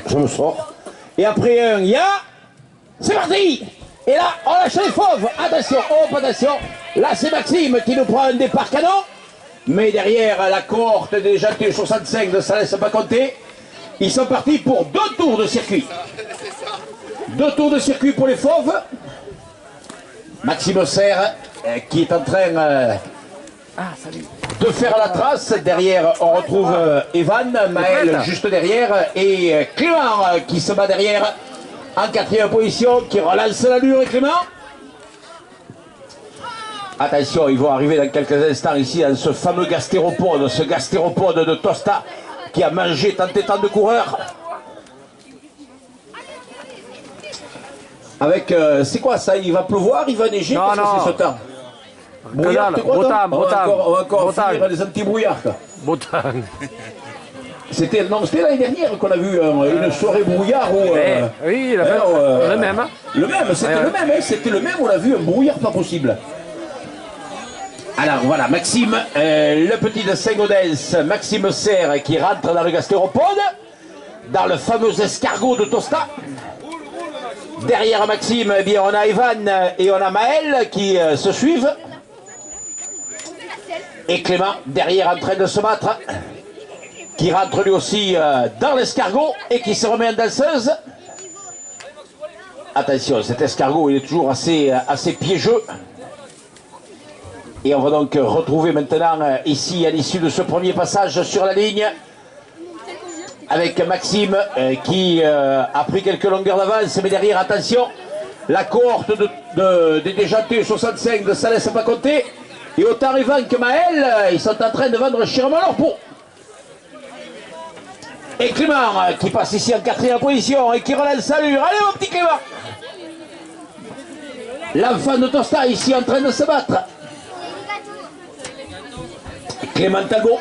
Je me sors. Et après un ya, c'est parti. Et là, on lâche les fauves. Attention, hop, attention. Là, c'est Maxime qui nous prend un départ canon. Mais derrière, la cohorte des Jantés 65 ne s'en laisse pas compter. Ils sont partis pour 2 tours de circuit. 2 tours de circuit pour les fauves. Maxime Serre qui est en train de faire la trace. Derrière, on retrouve Evan, Maël juste derrière. Et Clément qui se bat derrière en 4e position, qui relance l'allure. Et Clément. Attention, ils vont arriver dans quelques instants ici dans ce fameux gastéropode, ce gastéropode de Tosta qui a mangé tant et tant de coureurs. Avec, c'est quoi ça? Il va pleuvoir, il va neiger? Non, parce non. que c'est ce temps. Brouillard, tu crois, beau Tom? temps, beau temps. On va encore Beau temps. finir les anti-brouillards. Beau temps. C'était l'année dernière qu'on a vu une soirée brouillard où... oui, le même. Le même, c'était le même, hein, c'était le même, on a vu un brouillard pas possible. Alors voilà, Maxime, le petit de Saint-Gaudens, Maxime Serre qui rentre dans le gastéropode, dans le fameux escargot de Tosta. Derrière Maxime, eh bien, on a Evan et on a Maël qui se suivent. Et Clément, derrière, en train de se battre, qui rentre lui aussi dans l'escargot et qui se remet en danseuse. Attention, cet escargot, il est toujours assez piégeux. Et on va donc retrouver maintenant ici, à l'issue de ce premier passage sur la ligne, avec Maxime qui a pris quelques longueurs d'avance, mais derrière, attention, la cohorte des déjantés 65 ne s'en laisse pas compter. Et autant Evan que Maël, ils sont en train de vendre chèrement leur peau. Et Clément qui passe ici en 4e position et qui relance sa allure. Allez mon petit Clément! L'enfant de Tosta ici en train de se battre. Clément Talbot.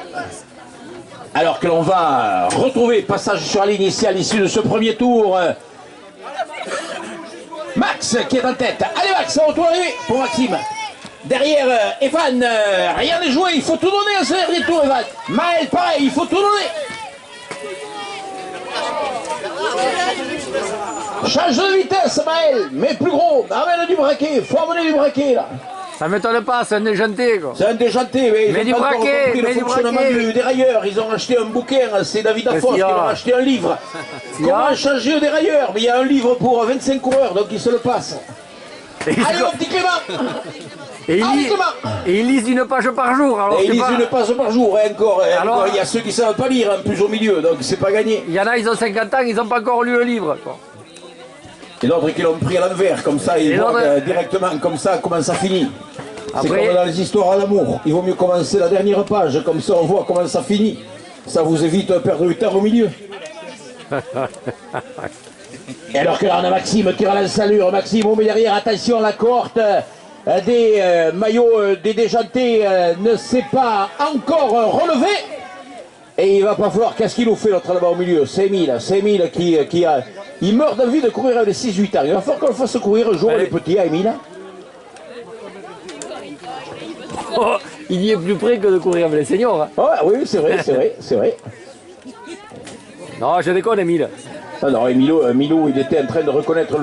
Alors que l'on va retrouver passage sur la ligne ici à l'issue de ce premier tour. Max qui est en tête. Allez Max, on retourne arrivé pour Maxime. Derrière Evan, rien n'est joué, il faut tout donner à ce dernier tour Evan. Maël pareil, il faut tout donner. Change de vitesse Maël, mais plus gros, amène du braquet, il faut amener du braquet là. Ça m'étonne pas, c'est un déjanté quoi. C'est un déjanté, mais ils ont pas encore compris le fonctionnement du dérailleur. Ils ont acheté un bouquin, c'est David Afos qui leur a acheté un livre. Comment changer le dérailleur? Mais il y a un livre pour 25 coureurs, donc ils se le passent. Allez mon petit Clément. Et ils lisent une page par jour. Alors et ils lisent une page par jour, et encore. Il y a ceux qui ne savent pas lire, en plus au milieu, donc c'est pas gagné. Il y en a, ils ont 50 ans, ils n'ont pas encore lu le livre. Quoi. Et d'autres qui l'ont pris à l'envers, comme ça, ils voient directement comme ça comment ça finit. C'est comme dans les histoires à l'amour. Il vaut mieux commencer la dernière page, comme ça on voit comment ça finit. Ça vous évite de perdre du temps au milieu. Et alors que là on a Maxime qui relance l'allure. Maxime, on met derrière, attention, la cohorte des maillots des déjantés ne s'est pas encore relevé. Et il va pas falloir, qu'est-ce qu'il nous fait l'autre là-bas au milieu? C'est Emile qui a... Il meurt d'envie de courir avec les 6-8 ans. Il va falloir qu'on le fasse courir un jour les petits, hein, Emile. Oh, il y est plus près que de courir avec les seniors. Hein. Oh, oui, c'est vrai. Non, je déconne, Emile. Ah non, Emilou, il était en train de reconnaître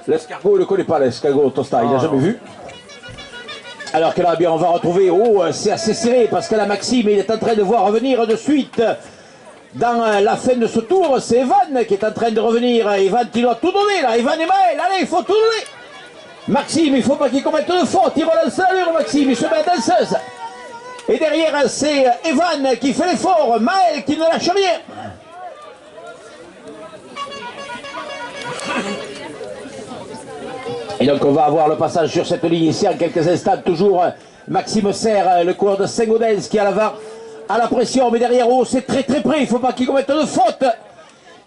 l'escargot. Il ne le connaît pas, l'escargot Tosta, il n'a jamais vu. Alors que là, bien, on va retrouver, c'est assez serré, parce que là, Maxime, il est en train de voir revenir de suite dans la fin de ce tour. C'est Evan qui est en train de revenir. Evan qui doit tout donner, là. Evan et Maël, allez, il faut tout donner. Maxime, il ne faut pas qu'il commette de faute. Il relance l'allure, Maxime, il se met à danseuse. Et derrière, c'est Evan qui fait l'effort. Maël qui ne lâche rien. Et donc on va avoir le passage sur cette ligne ici en quelques instants. Toujours Maxime Serre, le coureur de Saint-Gaudens qui est à l'avant, à la pression. Mais derrière, c'est très très près. Il ne faut pas qu'il commette de faute.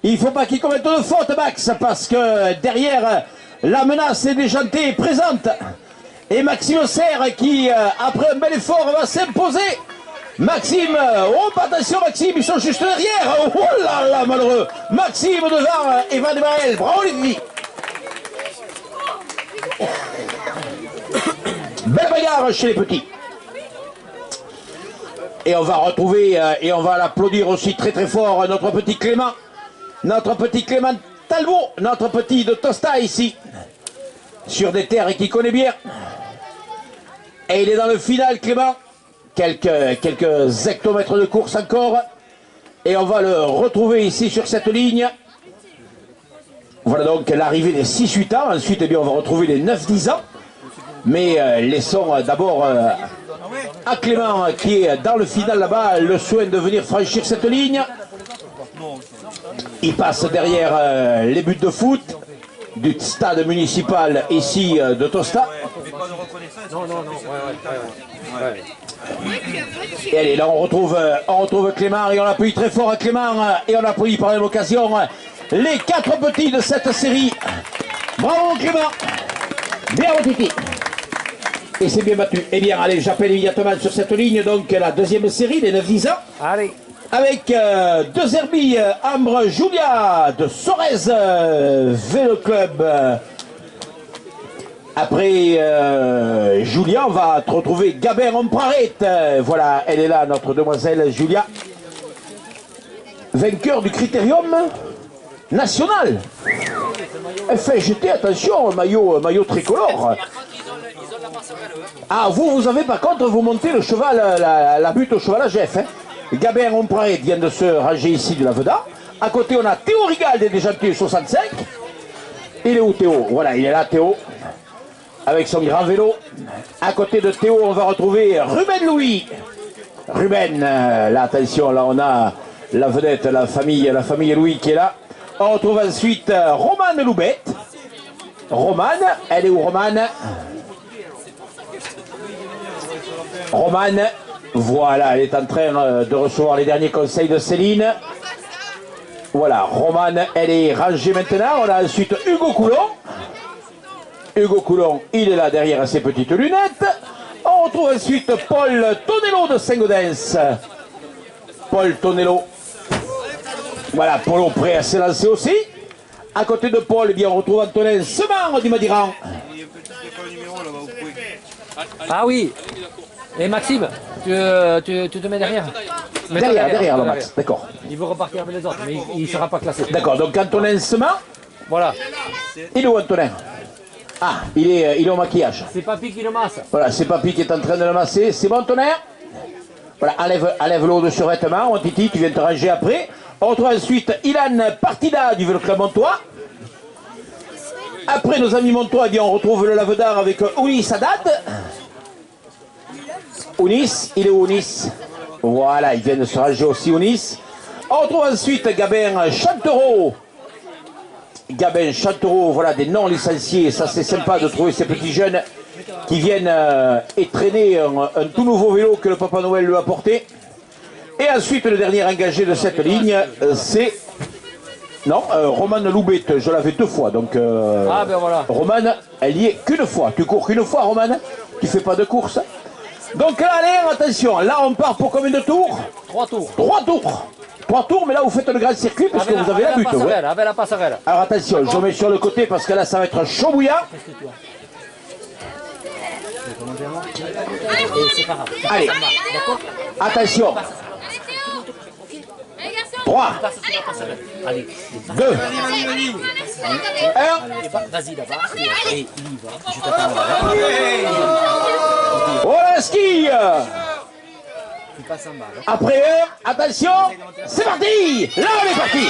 Il ne faut pas qu'il commette de faute, Max, parce que derrière, la menace est déjantée, présente. Et Maxime Serre qui, après un bel effort, va s'imposer. Maxime, attention Maxime, ils sont juste derrière. Oh là là, malheureux. Maxime devant Evan et Maël. Bravo les filles. Belle bagarre chez les petits. Et on va retrouver, et on va l'applaudir aussi très très fort, notre petit Clément. Notre petit Clément Talbot, notre petit de Tosta ici, sur des terres et qui connaît bien. Et il est dans le final, Clément. Quelques hectomètres de course encore. Et on va le retrouver ici sur cette ligne. Voilà donc l'arrivée des 6-8 ans. Ensuite, eh bien, on va retrouver les 9-10 ans. Mais laissons d'abord à Clément, qui est dans le final là-bas, le soin de venir franchir cette ligne. Il passe derrière les buts de foot du stade municipal ici de Tosta. Et allez, là on retrouve Clément et on appuie très fort à Clément et on appuie par la même occasion les 4 petits de cette série. Bravo Clément, bien Titi. Et c'est bien battu. Eh bien allez, j'appelle immédiatement sur cette ligne donc la deuxième série, les 9-10 ans. Allez. Avec 2 herbies, Ambre Julia de Sorez Vélo Club. Après Julia, on va retrouver Gabin Ompraret. Voilà, elle est là, notre demoiselle Julia. Vainqueur du critérium national. Elle fait jeter, attention, maillot tricolore. Ah, vous avez par contre, vous montez le cheval, la butte au cheval à Jeff. Hein. Gabin Ompraet vient de se ranger ici de la Veda. À côté, on a Théo Rigal des Gentils 65. Il est où Théo? Voilà, il est là Théo. Avec son grand vélo. À côté de Théo, on va retrouver Ruben Louis. Ruben, là, attention, là, on a la vedette, la famille Louis qui est là. On retrouve ensuite Romane Loubette. Romane, elle est où Romane? Romane, voilà, elle est en train de recevoir les derniers conseils de Céline. Voilà, Romane, elle est rangée maintenant. On a ensuite Hugo Coulon. Hugo Coulon, il est là derrière ses petites lunettes. On retrouve ensuite Paul Tonello de Saint-Gaudens. Paul Tonello. Voilà, Paul prêt à s'élancer aussi. À côté de Paul, eh bien, on retrouve Antonin Seman du Madiran. Ah oui. Et Maxime, tu te mets derrière. Derrière, Max, d'accord. Il veut repartir avec les autres, mais il ne sera pas classé. D'accord, donc Antonin Seman. Voilà. Il est où Antonin? Ah, il est au maquillage. C'est Papy qui le masse. Voilà, c'est Papy qui est en train de le masser. C'est bon, Antonin? Voilà, enlève l'eau de survêtement. On Titi, tu viens te ranger après. On retrouve ensuite Ilan Partida du Vélo Club Montois. Après nos amis Montois, eh bien, on retrouve le Lavedar avec Ounis Haddad. Ounis, il est où Ounis? Voilà, il vient de se ranger aussi Ounis. On retrouve ensuite Gabin Chantereau. Gabin Chantereau, voilà des non licenciés. Ça c'est sympa de trouver ces petits jeunes qui viennent étraîner un tout nouveau vélo que le Papa Noël lui a apporté. Et ensuite le dernier engagé de cette ligne, c'est... Non, Romane Loubette, je l'avais 2 fois. Donc ah ben voilà. Romane, elle y est qu'une fois. Tu cours qu'une fois Romane? Tu fais pas de course? Donc là, allez, attention, là on part pour combien de tours? 3 tours. 3 tours. 3 tours, mais là vous faites le grand circuit parce que vous avez la butte. Ouais. Avec la passerelle. Alors attention, je mets sur le côté parce que là ça va être chaud bouillant. Allez, attention. 3, 2, 1. Vas-y là-bas. Et il y va. Je t'attends là. Voilà ski. Tu passes en bas. Après 1, attention, c'est parti. Là on est parti.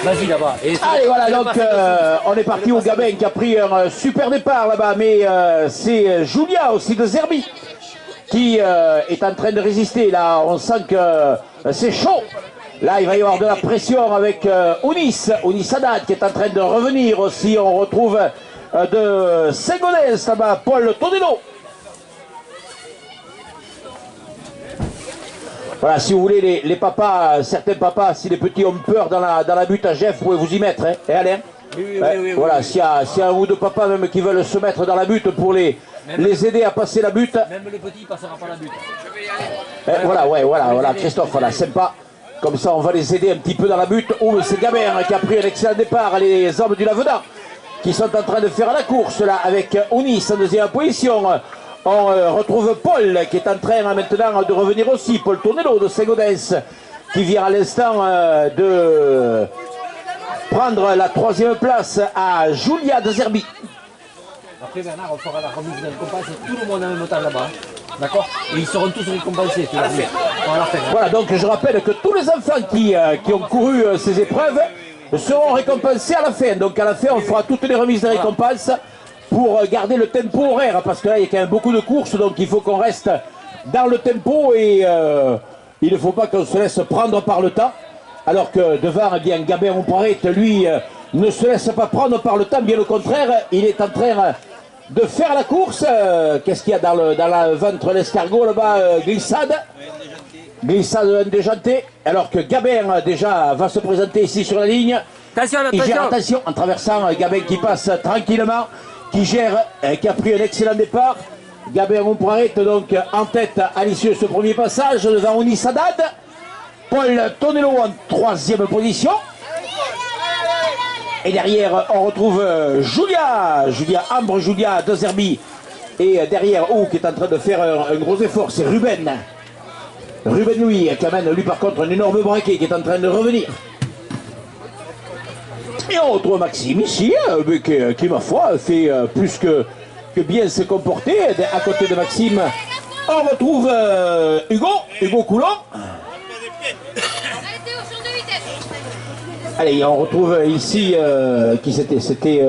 Vas-y là-bas. Allez voilà, donc on est parti au Gabin qui a pris un super départ là-bas, mais c'est Julia aussi de Zerbi qui est en train de résister. Là on sent que c'est chaud. Là il va y avoir de la pression avec Ounis Haddad qui est en train de revenir aussi. On retrouve de Saint-Gaudens là-bas Paul Tonello. Voilà, si vous voulez, les papas, certains papas, si les petits ont peur dans la butte à Jeff, vous pouvez vous y mettre. Hein. Et Alain oui, voilà, s'il y a un ou deux papas même qui veulent se mettre dans la butte pour les aider à passer la butte. Même le petit ne passera pas la butte. Voilà, Christophe, voilà, sympa. Comme ça, on va les aider un petit peu dans la butte. Oh, c'est Gabin qui a pris un excellent départ, les hommes du Laveda, qui sont en train de faire la course là avec Ounis en deuxième position. On retrouve Paul qui est en train maintenant de revenir aussi. Paul Tonello de Saint-Gaudens qui vient à l'instant de prendre la 3e place à Julia de Zerbi. Après Bernard, on fera la remise de récompense, tout le monde en même temps là-bas. D'accord? Et ils seront tous récompensés. À la fin. Voilà, donc je rappelle que tous les enfants qui ont couru ces épreuves seront récompensés à la fin. Donc à la fin, on fera toutes les remises de récompense pour garder le tempo horaire. Parce que là, il y a quand même beaucoup de courses, donc il faut qu'on reste dans le tempo et il ne faut pas qu'on se laisse prendre par le temps. Alors que devant, eh bien, Gabin Omparet, lui, ne se laisse pas prendre par le temps, bien au contraire, il est en train de faire la course. Qu'est-ce qu'il y a dans la ventre l'escargot là-bas? Glissade indéjantée. Alors que Gabin déjà va se présenter ici sur la ligne. Attention, Il gère, attention, en traversant, Gabin qui passe tranquillement, qui gère, qui a pris un excellent départ. Gabin Omparet donc en tête à l'issue de ce premier passage devant Onis Haddad. Paul Tonello en 3e position. Et derrière, on retrouve Ambre Julia de Zerbi. Et derrière, qui est en train de faire un gros effort, c'est Ruben. Ruben Louis, qui amène lui par contre un énorme braquet qui est en train de revenir. Et on retrouve Maxime ici, qui ma foi fait plus que bien se comporter. À côté de Maxime, on retrouve Hugo Coulon. Allez, on retrouve ici qui c'était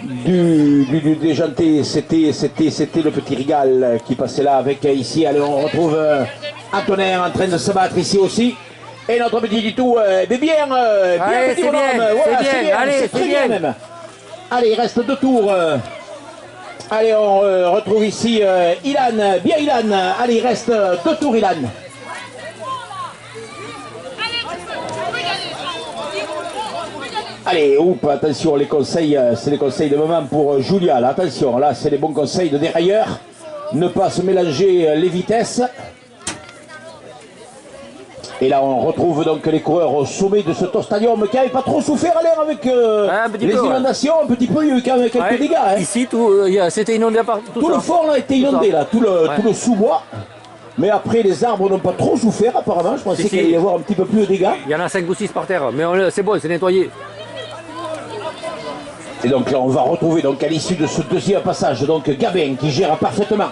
du déjanté, c'était le petit Rigal qui passait là avec ici. Allez, on retrouve Antonin en train de se battre ici aussi. Et notre petit Ditou, bien petit bonhomme, voilà, c'est bien, allez, c'est très bien même. Allez, il reste 2 tours. Allez, on retrouve ici Ilan, bien Ilan. Allez, il reste 2 tours Ilan. Allez, attention, les conseils, c'est les conseils de moment pour Julia. Là, attention, là, c'est les bons conseils de dérailleur. Ne pas se mélanger les vitesses. Et là, on retrouve donc les coureurs au sommet de ce stadium qui n'avait pas trop souffert à l'air avec les inondations. Un petit peu, il y a eu quand même quelques dégâts. Hein. Ici, c'était inondé par tout le fort là était inondé, là, tout le sous-bois. Mais après, les arbres n'ont pas trop souffert apparemment. Je pensais qu'il allait y avoir un petit peu plus de dégâts. Il y en a 5 ou 6 par terre, mais c'est bon, c'est nettoyé. Et donc là, on va retrouver donc à l'issue de ce 2e passage, donc Gabin qui gère parfaitement.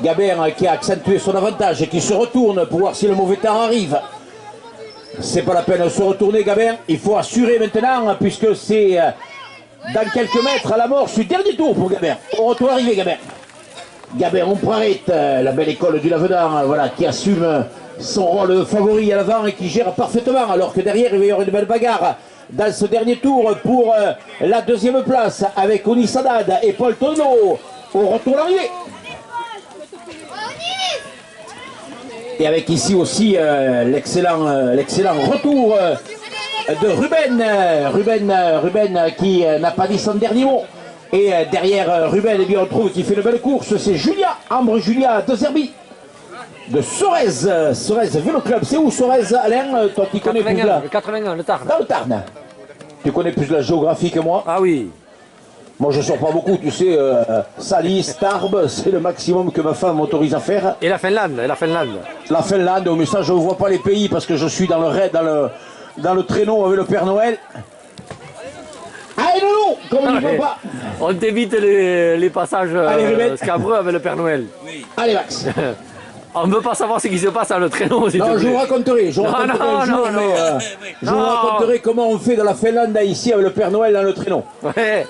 Gabin qui a accentué son avantage et qui se retourne pour voir si le mauvais temps arrive. C'est pas la peine de se retourner, Gabin. Il faut assurer maintenant, puisque c'est dans quelques mètres à la mort du dernier tour pour Gabin. Au retour arrivé, Gabin. Gabin Omparet, la belle école du Lavedan, voilà, qui assume son rôle favori à l'avant et qui gère parfaitement, alors que derrière, il va y avoir une belle bagarre dans ce dernier tour pour la 2e place avec Onis Haddad et Paul Tonello au retour d'arrivée. Et avec ici aussi l'excellent retour de Ruben qui n'a pas dit son dernier mot. Et derrière Ruben, eh bien, on trouve qu'il fait une belle course, c'est Ambre Julia de Zerbi. De Sorez Vélo Club. C'est où Sorez, Alain? Toi qui connais plus là. Le 81, le Tarn. Dans le Tarn. Tu connais plus la géographie que moi? Ah oui. Moi je sors pas beaucoup, tu sais, Salis, Tarbes, c'est le maximum que ma femme m'autorise à faire. Et la Finlande, La Finlande, mais ça je ne vois pas les pays parce que je suis dans le traîneau avec le Père Noël. Allez non, comme on ne peut pas. On t'évite les passages scabreux avec le Père Noël. Oui. Allez Max. On ne veut pas savoir ce qui se passe dans le traîneau. Non, je vous raconterai. Je vous raconterai comment on fait dans la Finlande ici avec le Père Noël dans le traîneau. Ouais.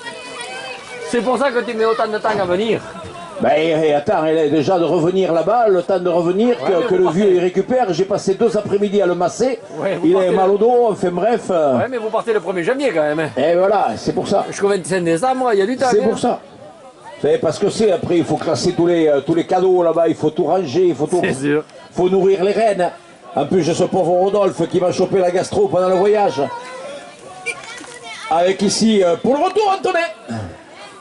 C'est pour ça que tu mets autant de temps à venir. Ben attends, elle est déjà de revenir là-bas, le temps de revenir, que le vieux il récupère. J'ai passé 2 après-midi à le masser. Ouais, il a mal au dos, enfin bref. Ouais, mais vous partez le 1er janvier quand même. Et voilà, c'est pour ça. Jusqu'au 25 décembre, il y a du temps. C'est pour ça. Vous savez, parce que c'est après, il faut classer tous les cadeaux là-bas, il faut tout ranger, il faut tout. C'est sûr. Faut nourrir les rennes. En plus, j'ai ce pauvre Rodolphe qui m'a chopé la gastro pendant le voyage. Avec ici, pour le retour, Antonin.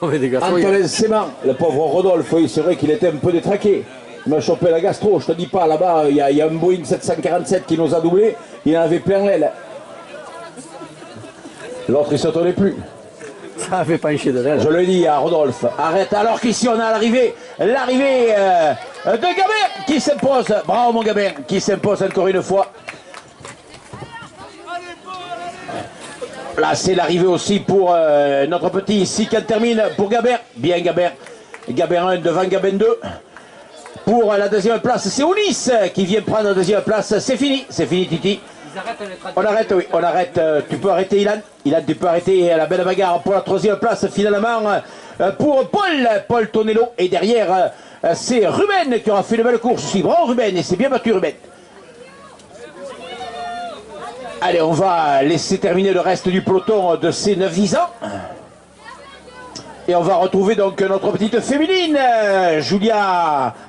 Antonin Séman, le pauvre Rodolphe, oui, c'est vrai qu'il était un peu détraqué. Il m'a chopé la gastro, je te dis pas, là-bas, il y a un Boeing 747 qui nous a doublé, il en avait plein l'aile. L'autre, il ne s'attendait plus. Ça a fait pencher de l'aile. Je le dis à Rodolphe, arrête. Alors qu'ici on a l'arrivée de Gabin qui s'impose. Bravo mon Gabin, qui s'impose encore une fois. Là c'est l'arrivée aussi pour notre petit ici qui termine pour Gabin. Bien Gabin. Gabin 1 devant Gabin 2. Pour la deuxième place, c'est Ounis qui vient prendre la deuxième place. C'est fini Titi. On arrête, oui, on arrête. Tu peux arrêter Ilan. Ilan, tu peux arrêter la belle bagarre pour la troisième place finalement pour Paul Tonello. Et derrière, c'est Ruben qui aura fait une belle course aussi. Bravo Ruben, et c'est bien battu Ruben. Allez, on va laisser terminer le reste du peloton de ces 9-10 ans. Et on va retrouver donc notre petite féminine,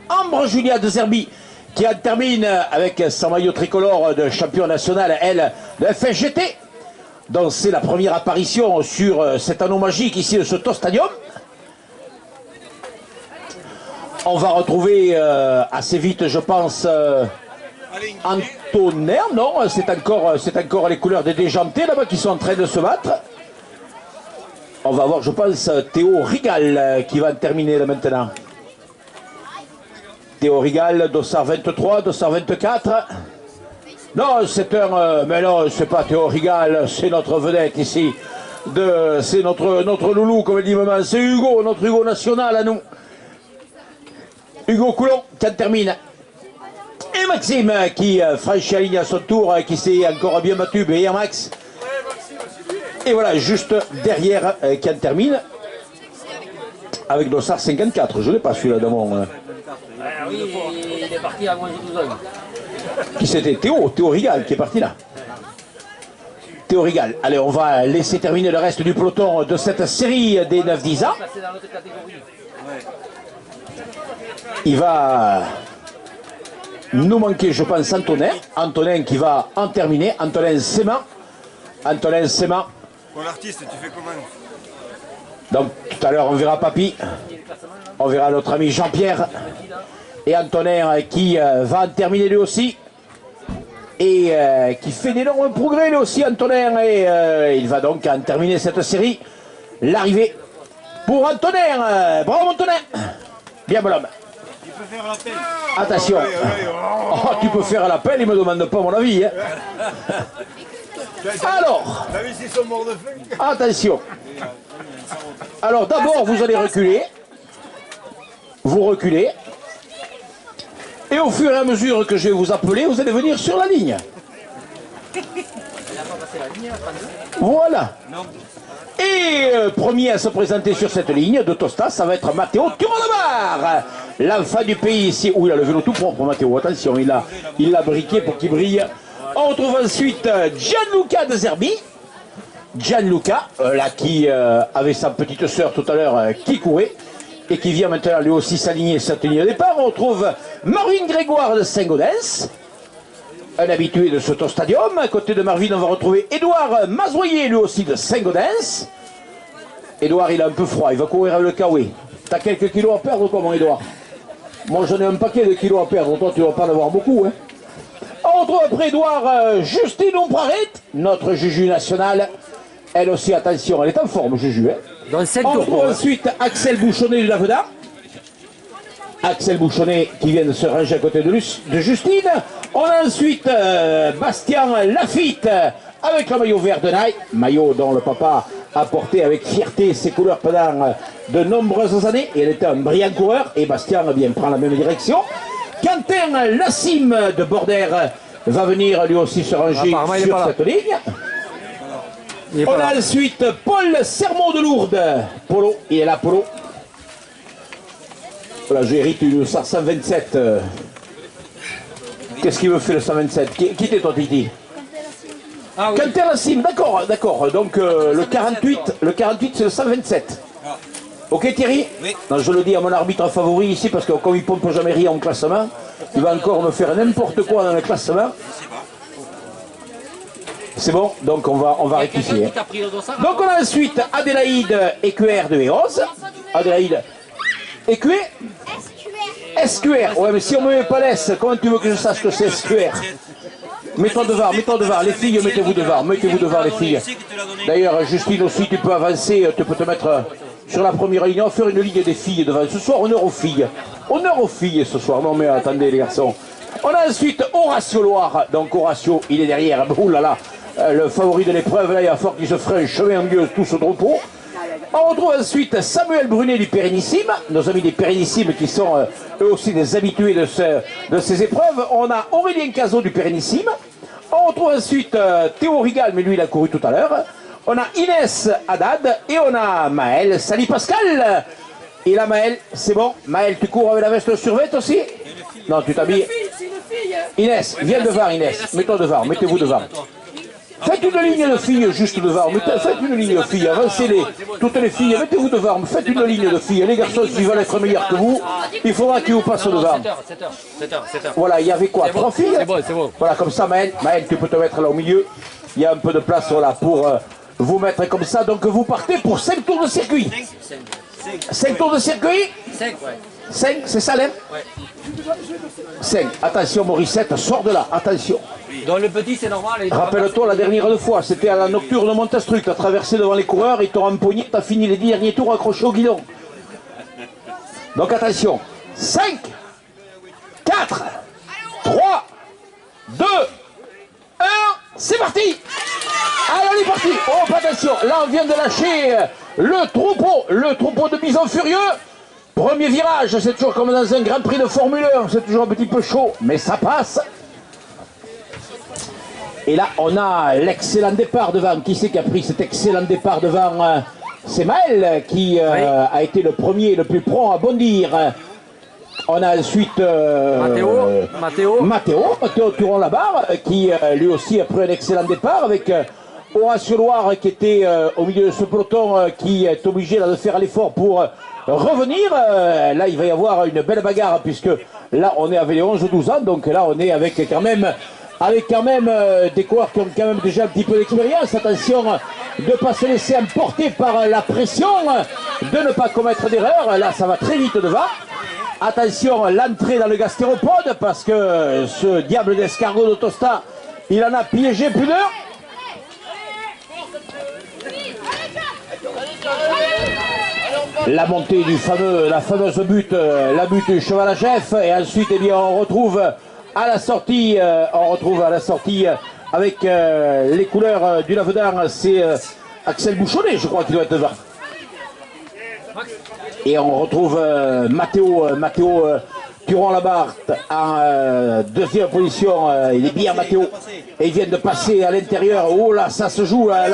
Ambre Julia de Zerbi, qui termine avec son maillot tricolore de champion national, elle, de FSGT. Donc c'est la première apparition sur cet anneau magique ici de ce Toast Stadium. On va retrouver assez vite, je pense, Antonin, non, c'est encore les couleurs des déjantés là-bas qui sont en train de se battre. On va voir, je pense, Théo Rigal qui va terminer là maintenant. Théo Rigal, dossard 23, dossard 24. Non, c'est un... mais non, c'est pas Théo Rigal, c'est notre vedette ici. C'est notre loulou, comme dit maman. C'est Hugo, notre Hugo national à nous. Hugo Coulon qui termine. Et Maxime qui franchit la ligne à son tour, qui s'est encore bien battu. Et Max. Et voilà, juste derrière qui en termine avec dossard 54. Je ne l'ai pas celui-là dans mon... oui, il est parti à moins de 12 ans. Qui c'était Théo Rigal qui est parti là. Théo Rigal. Allez, on va laisser terminer le reste du peloton de cette série des 9-10 ans. Il va nous manquer, je pense, Antonin qui va en terminer. Antonin Séma. Pour l'artiste, tu fais comment? Donc tout à l'heure on verra Papy, on verra notre ami Jean-Pierre et Antonin qui va en terminer lui aussi et qui fait d'énormes progrès lui aussi Antonin et il va donc en terminer cette série. L'arrivée pour Antonin, bravo Antonin, bien bon homme. Il peut faire l'appel. Attention, oh, tu peux faire l'appel, il me demande pas mon avis. Hein. Alors, attention. Alors d'abord vous allez reculer. Vous reculez. Et au fur et à mesure que je vais vous appeler, vous allez venir sur la ligne. Voilà. Et premier à se présenter sur cette ligne de Tosta, ça va être Matteo Turolamar, l'enfant du pays ici. Où il a le vélo tout propre, Matteo. Attention, il l'a briqué pour qu'il brille. On retrouve ensuite Gianluca de Zerbi. Gianluca, là qui avait sa petite sœur tout à l'heure qui courait et qui vient maintenant lui aussi s'aligner sa tenue de départ. On retrouve Marvin Grégoire de Saint-Gaudens, un habitué de ce Toast Stadium. À côté de Marvin, on va retrouver Édouard Mazoyer, lui aussi de Saint-Gaudens. Édouard, il a un peu froid, il va courir avec le Kawi. T'as quelques kilos à perdre, comment, Édouard? Moi, j'en ai un paquet de kilos à perdre. Toi, tu vas pas en avoir beaucoup, hein. On retrouve après Édouard Justine Ompraret, notre Juju national. Elle aussi, attention, elle est en forme, Juju. Hein. Dans 7 On tours. retrouve ensuite Axel Bouchonnet du Laveda. Axel Bouchonnet qui vient de se ranger à côté de Justine. On a ensuite Bastien Lafitte avec le maillot vert de Naï. Maillot dont le papa a porté avec fierté ses couleurs pendant de nombreuses années. Et elle était un brillant coureur. Et Bastien bien prend la même direction. Quentin Lassim de Bordère va venir lui aussi se ranger sur cette ligne. On a ensuite Paul Sermon de Lourdes. Polo, il est là, Polo. Voilà, j'hérite une 127. Qu'est-ce qu'il me fait le 127? Qui t'es toi, Titi? Ah, oui. Quentin Lassim, d'accord, d'accord. Donc le 48 c'est le 127. Ok Thierry? Oui. Non, je le dis à mon arbitre favori ici parce que comme il pompe jamais rien en classement, il va encore me faire n'importe quoi dans le classement. C'est bon, donc on va rectifier. Donc on a ensuite Adélaïde Écuer de Héros. Adélaïde Écuer SQR. Ouais, mais si on me met pas l'S, comment tu veux que je sache que c'est SQR? Mets-toi devant, les filles, mettez-vous devant, les filles. D'ailleurs, Justine aussi, tu peux avancer, tu peux te mettre sur la première ligne, on va faire une ligne des filles devant. Ce soir, honneur aux filles. Honneur aux filles ce soir. Non mais attendez les garçons. On a ensuite Horacio Loire. Donc Horacio, il est derrière. Ouh là là, le favori de l'épreuve. Là, il va falloir qu'il se ferait un chemin en mieux tout ce troupeau. On retrouve ensuite Samuel Brunet du Pérénissime. Nos amis des Pérénissimes qui sont eux aussi des habitués de ces épreuves. On a Aurélien Cazot du Pérénissime. On retrouve ensuite Théo Rigal, mais lui il a couru tout à l'heure. On a Inès Haddad et on a Maël Sali Pascal. Et là Maël, c'est bon. Maël, tu cours avec la veste survêt aussi? Non, tu t'habilles. Inès, viens devant Inès. Mets-toi devant, mettez-vous devant. Faites une ligne de filles juste devant. Faites une ligne de filles, avancez-les. Toutes les filles, mettez-vous devant. Faites une ligne de filles. Les garçons, s'ils veulent être meilleurs que vous, il faudra qu'ils vous passent devant. 7h. Voilà, il y avait quoi? 3 filles? C'est bon. Voilà, comme ça Maël, tu peux te mettre là au milieu. Il y a un peu de place voilà, pour vous mettre comme ça. Donc vous partez pour 5 tours de circuit. 5 tours de circuit? 5, ouais. 5, c'est ça l'aime? Ouais. 5. Attention Morissette, sors de là, attention. Donc le petit c'est normal. Rappelle-toi la dernière fois, c'était à la nocturne de Montastruc, tu as traversé devant les coureurs, ils t'ont empoigné, tu as fini les 10 derniers tours accrochés au guidon. Donc attention, 5, 4, 3, 2, 1, c'est parti. Allez, on est parti. Oh, attention, là on vient de lâcher le troupeau de bisons furieux. Premier virage, c'est toujours comme dans un Grand Prix de Formule 1, c'est toujours un petit peu chaud, mais ça passe. Et là, on a l'excellent départ devant. Qui c'est qui a pris cet excellent départ devant? C'est Maël qui a été le premier, le plus prompt à bondir. On a ensuite Mathéo Turon-Labarre qui lui aussi a pris un excellent départ avec Horacio Loire qui était au milieu de ce peloton qui est obligé là, de faire l'effort pour revenir. Là, il va y avoir une belle bagarre puisque là, on est avec les 11-12 ans. Donc là, on est avec quand même des coureurs qui ont quand même déjà un petit peu d'expérience. Attention de ne pas se laisser emporter par la pression, de ne pas commettre d'erreur. Là, ça va très vite devant. Attention, l'entrée dans le gastéropode, parce que ce diable d'escargot de Tosta, il en a piégé plus d'un. La montée du la fameuse butte, la butte du cheval à chef. Et ensuite, eh bien, on retrouve à la sortie, avec les couleurs du Lavedan, c'est Axel Bouchonnet, je crois qu'il doit être devant. Et on retrouve Mathéo Turon-Labarre en deuxième position. Il est bien Mathéo. Et ils viennent de passer à l'intérieur. Oh là, ça se joue là.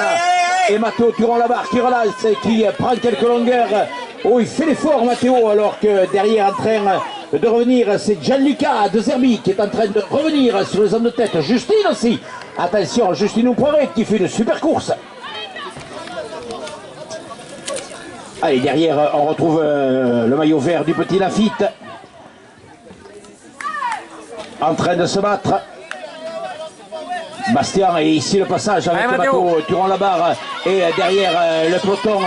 Et Mathéo Turon-Labarre qui relance, qui prend quelques longueurs. Oh, il fait l'effort Mathéo, alors que derrière en train de revenir, c'est Gianluca de Zerbi qui est en train de revenir sur les hommes de tête. Justine aussi. Attention, Justine Oupoiret qui fait une super course. Allez, derrière, on retrouve le maillot vert du petit Lafitte. En train de se battre. Bastien, et ici le passage avec Mathéo Turon-Labarre. Et derrière, le peloton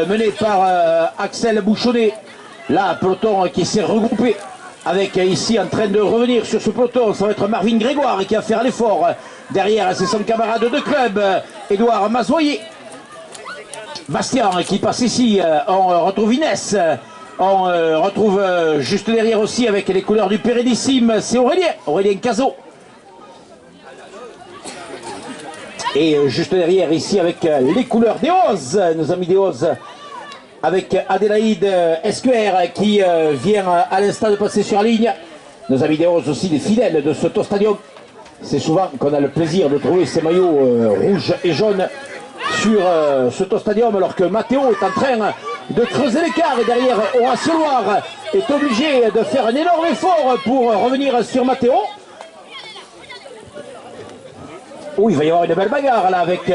mené par Axel Bouchonnet. Là, peloton qui s'est regroupé. Avec ici en train de revenir sur ce peloton. Ça va être Marvin Grégoire qui va faire l'effort. Derrière, c'est son camarade de club, Édouard Mazoyer. Bastien qui passe ici, on retrouve Inès, on retrouve juste derrière aussi avec les couleurs du Pérénissime, c'est Aurélien Cazot. Et juste derrière ici avec les couleurs des Ozes, nos amis des Ozes, avec Adélaïde Esquer qui vient à l'instant de passer sur la ligne. Nos amis des Ozes aussi, des fidèles de ce Stadium. C'est souvent qu'on a le plaisir de trouver ces maillots rouges et jaunes sur ce Stadium, alors que Mathéo est en train de creuser l'écart et derrière Horacio Loire est obligé de faire un énorme effort pour revenir sur Mathéo. Oh, il va y avoir une belle bagarre là avec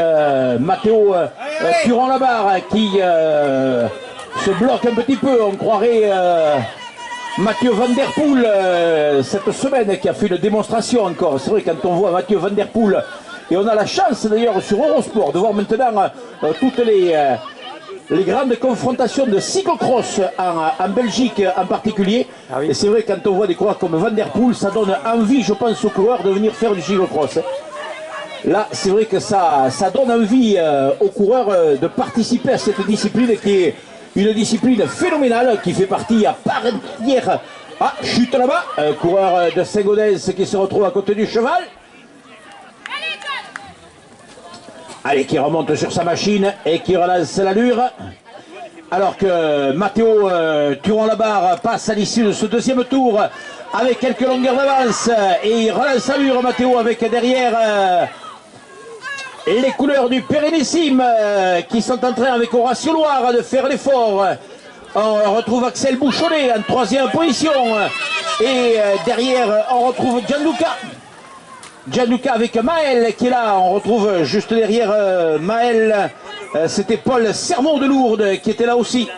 Mathéo Turon-Labarre qui se bloque un petit peu. On croirait Mathieu Van Der Poel cette semaine qui a fait une démonstration encore. C'est vrai, quand on voit Mathieu Van Der Poel. Et on a la chance d'ailleurs sur Eurosport de voir maintenant toutes les grandes confrontations de cyclocross en Belgique en particulier. Ah oui. Et c'est vrai, quand on voit des coureurs comme Van Der Poel, ça donne envie, je pense, aux coureurs de venir faire du cyclocross. Là, c'est vrai que ça donne envie aux coureurs de participer à cette discipline qui est une discipline phénoménale qui fait partie à part entière. Ah, chute là-bas, coureur de Saint-Gaudens qui se retrouve à côté du cheval. Allez, qui remonte sur sa machine et qui relance l'allure. Alors que Matteo Turon-Labarre passe à l'issue de ce deuxième tour avec quelques longueurs d'avance. Et il relance l'allure, Matteo, avec derrière les couleurs du Pérénissime qui sont en train avec Horacio Loire de faire l'effort. On retrouve Axel Bouchonnet en troisième position. Et derrière, on retrouve Gianluca avec Maël qui est là. On retrouve juste derrière Maël. C'était Paul Sermon de Lourdes qui était là aussi.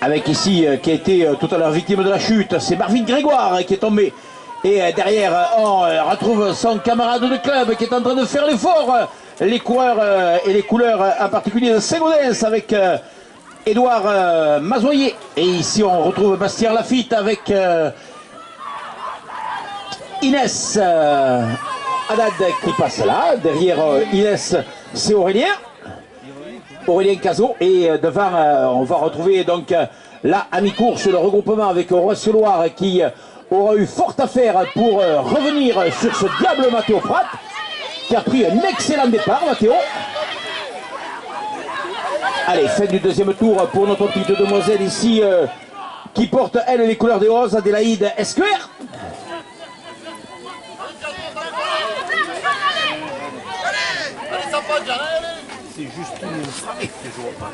Avec ici, qui a été tout à l'heure victime de la chute. C'est Marvin Grégoire qui est tombé. Et derrière, on retrouve son camarade de club qui est en train de faire l'effort. Les coureurs et les couleurs en particulier de Saint-Gaudens avec Édouard Mazoyer. Et ici, on retrouve Bastien Lafitte avec Inès Haddad qui passe là. Derrière Inès, c'est Aurélien Cazot. Et devant, on va retrouver donc là à mi-course le regroupement avec Horacio Loire qui aura eu fort à faire pour revenir sur ce diable Matteo Prat qui a pris un excellent départ, Matteo. Allez, fin du deuxième tour pour notre petite demoiselle ici qui porte, elle, les couleurs des roses, Adélaïde Esquer. C'est juste une que je vois pas.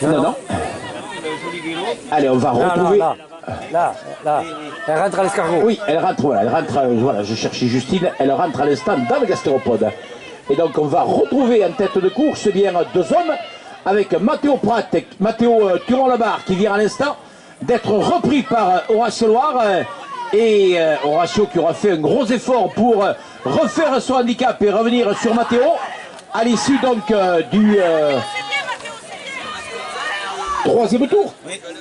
Non. Allez, on va retrouver... Là. Elle rentre à l'escargot. Oui, elle rentre, voilà, je cherchais Justine, elle rentre à l'instant dans le gastéropode. Et donc on va retrouver en tête de course bien deux hommes, avec Matteo Prat, Matteo Turon-Labarre qui vient à l'instant d'être repris par Horacio Loire. Et Horacio qui aura fait un gros effort pour refaire son handicap et revenir sur Matteo à l'issue donc du troisième tour.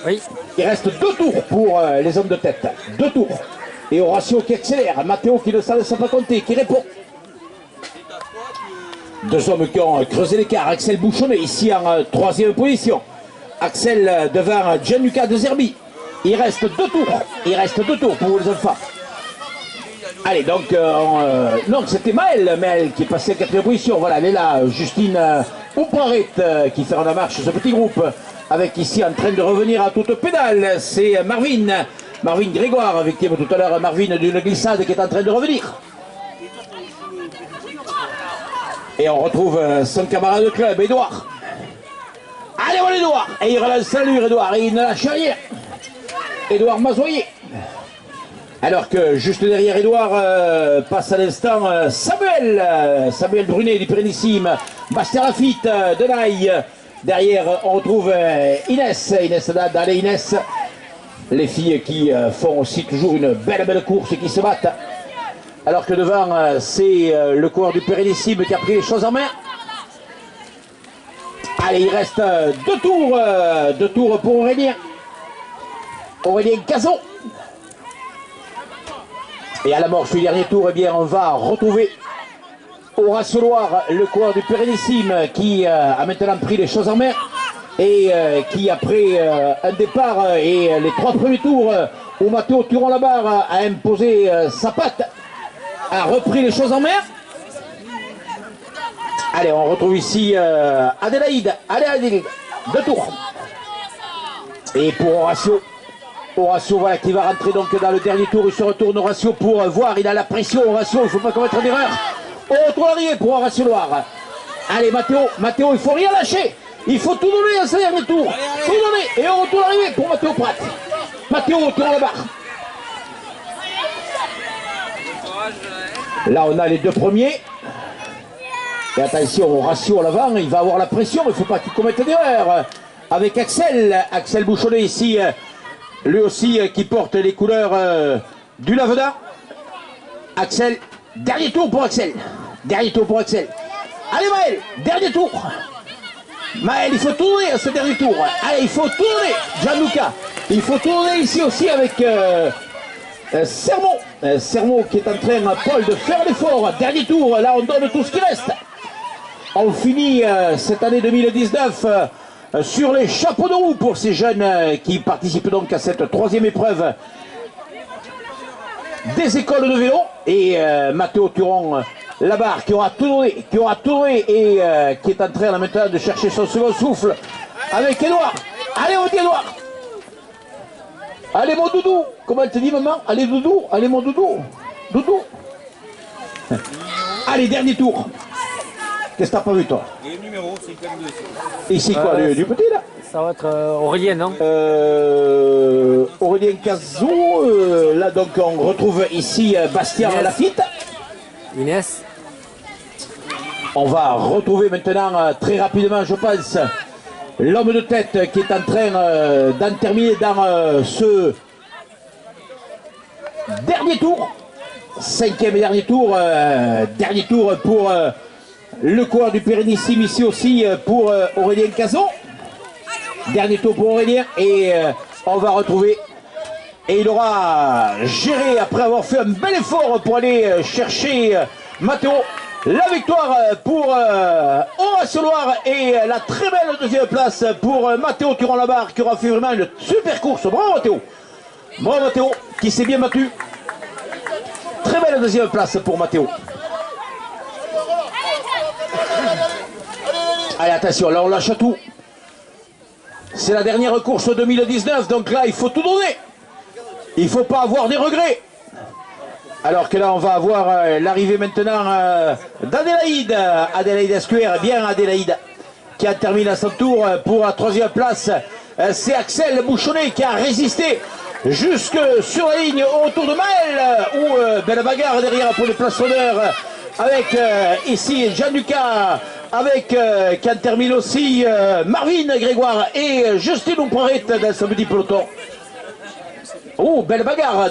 Oui. Il reste deux tours pour les hommes de tête. Deux tours. Et Horacio qui accélère. Matteo qui ne s'en laisse pas compter, qui répond. Deux hommes qui ont creusé l'écart. Axel Bouchonnet ici en troisième position. Axel devant Gianluca De Zerbi. Il reste deux tours pour les enfants. Allez, donc, non, c'était Maël qui est passé en quatrième position. Voilà, elle est là, Justine Ouparet qui fait en marche ce petit groupe. Avec ici en train de revenir à toute pédale, c'est Marvin Grégoire, victime tout à l'heure, Marvin d'une glissade qui est en train de revenir. Et on retrouve son camarade de club, Édouard. Allez, voilà Édouard. Et il relance l'allure, Édouard, et il ne lâche rien. Édouard Mazoyer. Alors que juste derrière Édouard passe à l'instant Samuel Brunet du Pérénissime, Bastien Lafitte de Naï. Derrière on retrouve Inès Haddad. Allez Inès, les filles qui font aussi toujours une belle course et qui se battent. Alors que devant c'est le coureur du Pérénissime qui a pris les choses en main. Allez, il reste deux tours pour Aurélien Cazot. Et à la mort du dernier tour, eh bien, on va retrouver Horacio Loire, le coureur du Pérénissime, qui a maintenant pris les choses en main et qui, après un départ et les trois premiers tours où Matteo Turon-Labarre a imposé sa patte, a repris les choses en main. Allez, on retrouve ici Adélaïde. Allez, Adélaïde, deux tours. Et pour Horacio, voilà, qui va rentrer donc dans le dernier tour. Il se retourne Horacio pour voir. Il a la pression, Horacio. Il ne faut pas commettre d'erreur. Au retour d'arrivée pour Horacio Loire. Allez, Matteo, il ne faut rien lâcher. Il faut tout donner à ce dernier tour. Tout donner. Et au retour d'arrivée pour Matteo Prat. Matteo Turon-Labarre. Là, on a les deux premiers. Et attention, Horacio à l'avant. Il va avoir la pression. Il ne faut pas qu'il commette d'erreur. Avec Axel Bouchonnet ici. Lui aussi qui porte les couleurs du Laveda. Axel, dernier tour pour Axel. Dernier tour pour Axel. Allez Maël, dernier tour. Maël, il faut tourner à ce dernier tour. Allez, il faut tourner. Gianluca, il faut tourner ici aussi avec Sermon. Sermon qui est en train, Paul, de faire l'effort. Dernier tour, là on donne tout ce qui reste. On finit cette année 2019 sur les chapeaux de roue pour ces jeunes qui participent donc à cette troisième épreuve des écoles de vélo. Et Matteo Turon Labarre qui aura tourné et qui est en train là, maintenant de chercher son second souffle avec Edouard. Allez, on dit Edouard. Allez mon doudou. Comment elle te dit maman? Allez doudou. Allez mon doudou. Doudou. Allez, dernier tour. Qu'est-ce que t'as pas vu toi? Et le numéro, c'est 52. Ici quoi, du petit là? Ça va être Aurélien, non? Aurélien Cazot, là donc on retrouve ici Bastien Lafitte. Inès. On va retrouver maintenant très rapidement, je pense, l'homme de tête qui est en train d'en terminer dans ce dernier tour. Cinquième et dernier tour pour le coureur du Pérénissime ici aussi pour Aurélien Cazot. Dernier tour pour Aurélien et on va retrouver et il aura géré après avoir fait un bel effort pour aller chercher Matteo la victoire pour Horacio Loire et la très belle deuxième place pour Matteo Turon-Labarre qui aura fait vraiment une super course. Bravo Matteo, bravo Matteo qui s'est bien battu. Très belle deuxième place pour Matteo. Allez attention, là on lâche tout. C'est la dernière course 2019, donc là il faut tout donner. Il ne faut pas avoir des regrets. Alors que là on va avoir l'arrivée maintenant d'Adélaïde. Adélaïde Escuer, bien Adélaïde, qui a terminé à son tour pour la troisième place. C'est Axel Bouchonnet qui a résisté jusque sur la ligne autour de Maël. Ou belle bagarre derrière pour les places d'honneur avec ici Gianluca. Avec qui en termine aussi Marvin Grégoire et Justine Oupraret dans ce petit peloton. Oh, belle bagarre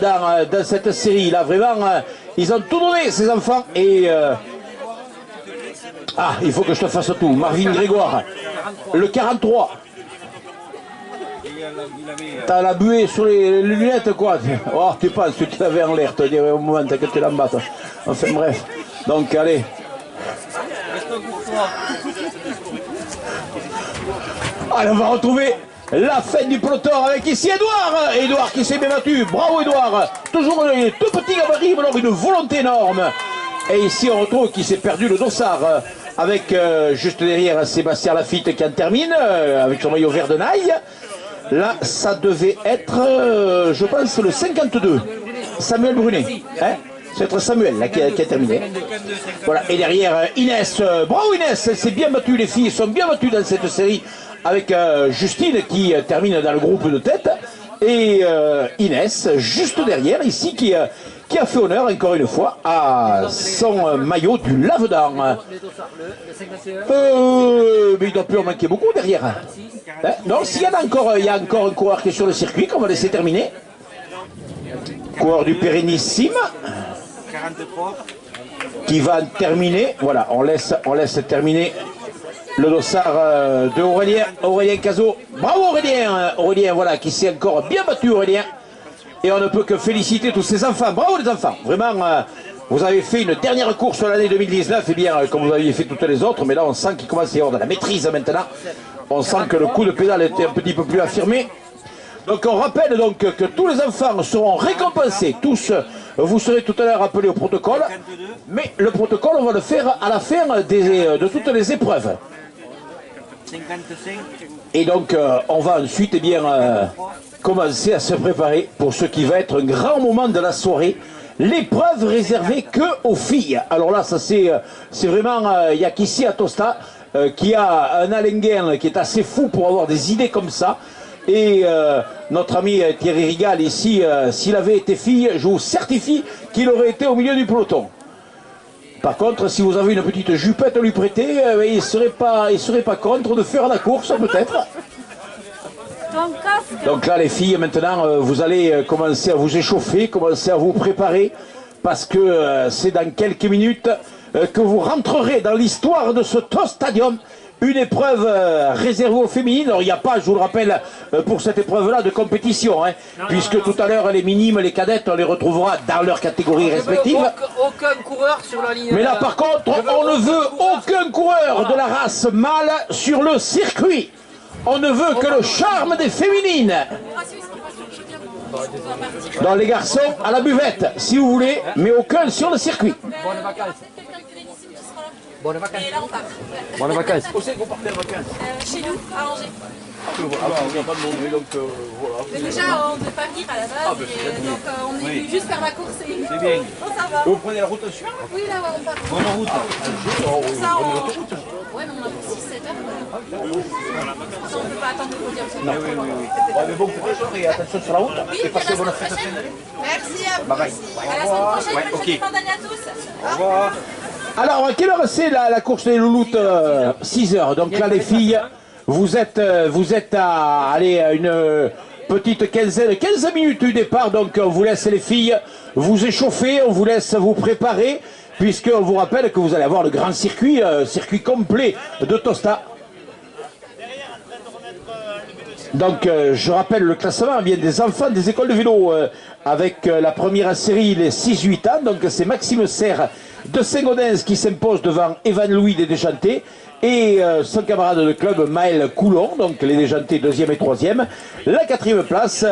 dans cette série là, vraiment ils ont tout donné ces enfants et ah, il faut que je te fasse tout. Marvin Grégoire, le 43. T'as la buée sur les lunettes quoi. Oh, tu penses que tu l'avais en l'air, te dirais au moment que tu l'embattes. Enfin bref, donc allez. Allez, on va retrouver la fin du peloton avec ici Edouard. Edouard qui s'est bien battu. Bravo Edouard. Toujours un tout petit gabarit, mais alors une volonté énorme. Et ici on retrouve qui s'est perdu le dossard avec juste derrière Sébastien Lafitte qui en termine avec son maillot vert de naille. Là, ça devait être, je pense, le 52. Samuel Brunet. Hein? C'est Samuel là, qui a terminé. Voilà. Et derrière Inès. Bravo Inès, elle s'est bien battue, les filles sont bien battues dans cette série avec Justine qui termine dans le groupe de tête. Et Inès, juste derrière, ici, qui a fait honneur encore une fois à son maillot du Lavedan. Mais il doit plus en manquer beaucoup derrière. Hein? Non, s'il y en a encore, il y a encore un coureur qui est sur le circuit qu'on va laisser terminer. Coureur du Pérénissime. 43. Qui va terminer. Voilà, on laisse terminer le dossard de Aurélien Cazot. Bravo Aurélien, voilà, qui s'est encore bien battu Aurélien. Et on ne peut que féliciter tous ces enfants. Bravo les enfants, vraiment, vous avez fait une dernière course sur l'année 2019, et bien comme vous aviez fait toutes les autres, mais là on sent qu'il commence à y avoir de la maîtrise maintenant. On sent que le coup de pédale était un petit peu plus affirmé. Donc on rappelle donc que tous les enfants seront récompensés, tous, vous serez tout à l'heure appelés au protocole, mais le protocole on va le faire à la fin de toutes les épreuves. 55. Et donc on va ensuite eh bien, commencer à se préparer pour ce qui va être un grand moment de la soirée, l'épreuve réservée que aux filles. Alors là ça c'est vraiment, il n'y a qu'ici à Tosta qui a un Alenguin qui est assez fou pour avoir des idées comme ça. Et notre ami Thierry Rigal ici, s'il avait été fille, je vous certifie qu'il aurait été au milieu du peloton. Par contre, si vous avez une petite jupette à lui prêter, il ne serait pas contre de faire la course peut-être. Donc là les filles, maintenant, vous allez commencer à vous échauffer, commencer à vous préparer. parce que c'est dans quelques minutes que vous rentrerez dans l'histoire de ce Toast Stadium. Une épreuve réservée aux féminines. Alors il n'y a pas, je vous le rappelle, pour cette épreuve-là de compétition, hein, puisque tout à l'heure les minimes, les cadettes, on les retrouvera dans leurs catégories respectives. Aucun coureur sur la ligne. Mais là par contre, on ne veut aucun coureur de la race mâle sur le circuit. On ne veut que le charme des féminines. Dans les garçons, à la buvette, si vous voulez, mais aucun sur le circuit. Bonnes vacances. Bonnes vacances. Et là, on part. Bonnes vacances. Où c'est que vous partez en vacances? Chez nous, à Angers. Il n'y a pas de monde, donc voilà. Mais déjà, on ne devait pas venir à la base. Donc, on est venu juste faire la course et C'est bien. bon, ça va. Vous prenez la route au suivant? Oui, là, ouais, on part. Bonne route. Pour ça, ouais, mais on a pour 6-7 heures. Ça, on ne peut pas attendre le podium. Ouais, mais bon, peut-être, et attention sur la route. Oui, Et passez à la bonne semaine fête. prochaine. Merci à vous. Bye bye. À la semaine prochaine. Ouais, Bonne ok. fin d'année à tous. Au revoir. Alors, à quelle heure c'est la course des louloutes? 6 heures. Donc là, les filles, vous êtes à aller à une petite 15 minutes du départ. Donc, on vous laisse les filles vous échauffer, on vous laisse vous préparer, puisqu'on vous rappelle que vous allez avoir le grand circuit, circuit complet de Tosta. Donc, je rappelle le classement bien des enfants des écoles de vélo avec la première série, les 6-8 ans. Donc, c'est Maxime Serre de Saint-Gaudens qui s'impose devant Evan Louis des Déjantés et son camarade de club Maël Coulon, donc les Déjantés 2e et 3e. La 4e place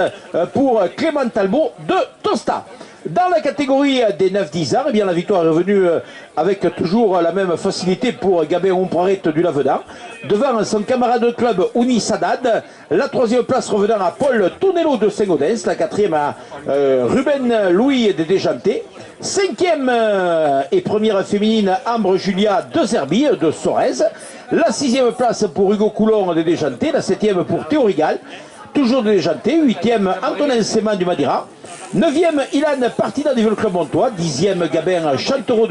pour Clément Talbot de Tosta. Dans la catégorie des 9-10 ans, eh bien, la victoire est revenue avec toujours la même facilité pour Gabin Ompraret du Lavedan, devant son camarade de club Ouni Sadad. La 3e place revenant à Paul Tonello de Saint-Gaudens, la 4e à Ruben Louis des Déjantés. 5e et première féminine, Ambre Julia de Zerbi de Sorez. La 6e place pour Hugo Coulon des Déjantés, la 7e pour Théo Rigal, toujours de Déjanté. 8e, Antonin Seman du Madira. 9e, Ilan Partida du Vélo Club Montois. 10e, Gabin Chantereau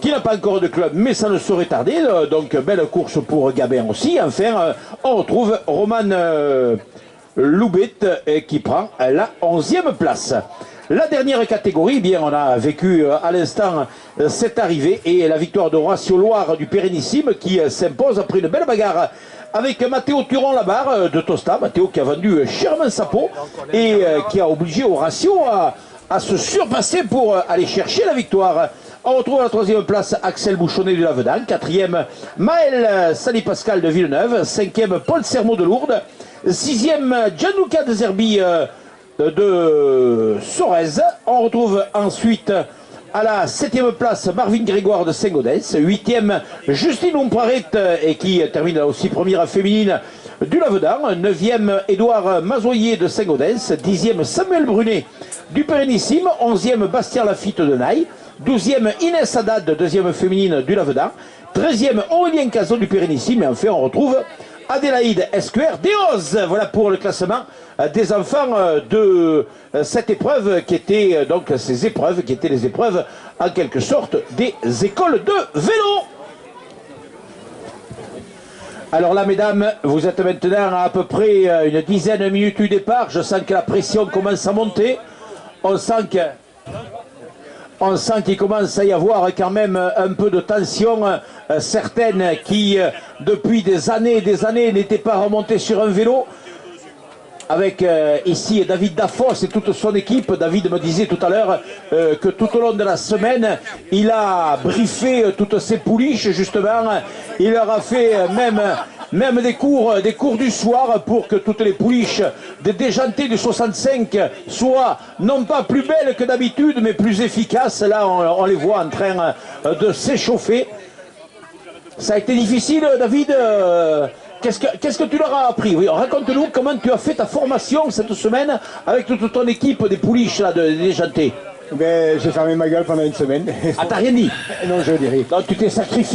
qui n'a pas encore de club, mais ça ne saurait tarder. Donc, belle course pour Gabin aussi. Enfin, on retrouve Roman Loubet qui prend la 11e place. La dernière catégorie, eh bien, on a vécu à l'instant cette arrivée et la victoire de Horacio Loire du Pérenissime qui s'impose après une belle bagarre avec Mathéo Turon-Labarre de Tosta. Mathéo qui a vendu chèrement sa peau et qui a obligé Horacio à se surpasser pour aller chercher la victoire. On retrouve à la 3e place Axel Bouchonnet du Lavedan, 4e Maël Sali-Pascal de Villeneuve, 5e Paul Sermot de Lourdes, 6e Gianluca de Zerbi de Sorez. On retrouve ensuite à la 7e place Marvin Grégoire de Saint-Gaudens, 8e Justine Ompraret et qui termine aussi première féminine du Lavedan, 9e Édouard Mazoyer de Saint-Gaudens, 10e Samuel Brunet du Pérenissime, 11e Bastien Lafitte de Naï, 12e Inès Haddad, 2e féminine du Lavedan, 13e Aurélien Cazot du Pérenissime et enfin on retrouve Adélaïde Esquer d'Eoz. Voilà pour le classement des enfants de cette épreuve qui était donc ces épreuves qui étaient les épreuves en quelque sorte des écoles de vélo. Alors là, mesdames, vous êtes maintenant à peu près une dizaine de minutes du départ. Je sens que la pression commence à monter. On sent qu'il commence à y avoir quand même un peu de tension. Certaines qui, depuis des années n'étaient pas remontées sur un vélo. Avec ici David Dafos et toute son équipe. David me disait tout à l'heure que tout au long de la semaine, il a briefé toutes ses pouliches justement. Il leur a fait même des cours du soir pour que toutes les pouliches des Déjantés du 65 soient non pas plus belles que d'habitude mais plus efficaces. Là on les voit en train de s'échauffer. Ça a été difficile, David. Qu'est-ce que tu leur as appris? Oui, raconte-nous comment tu as fait ta formation cette semaine avec toute ton équipe des pouliches là, des Déjantés. Ben, j'ai fermé ma gueule pendant une semaine. Ah, t'as rien dit? Non, je dirais. Donc tu t'es sacrifié.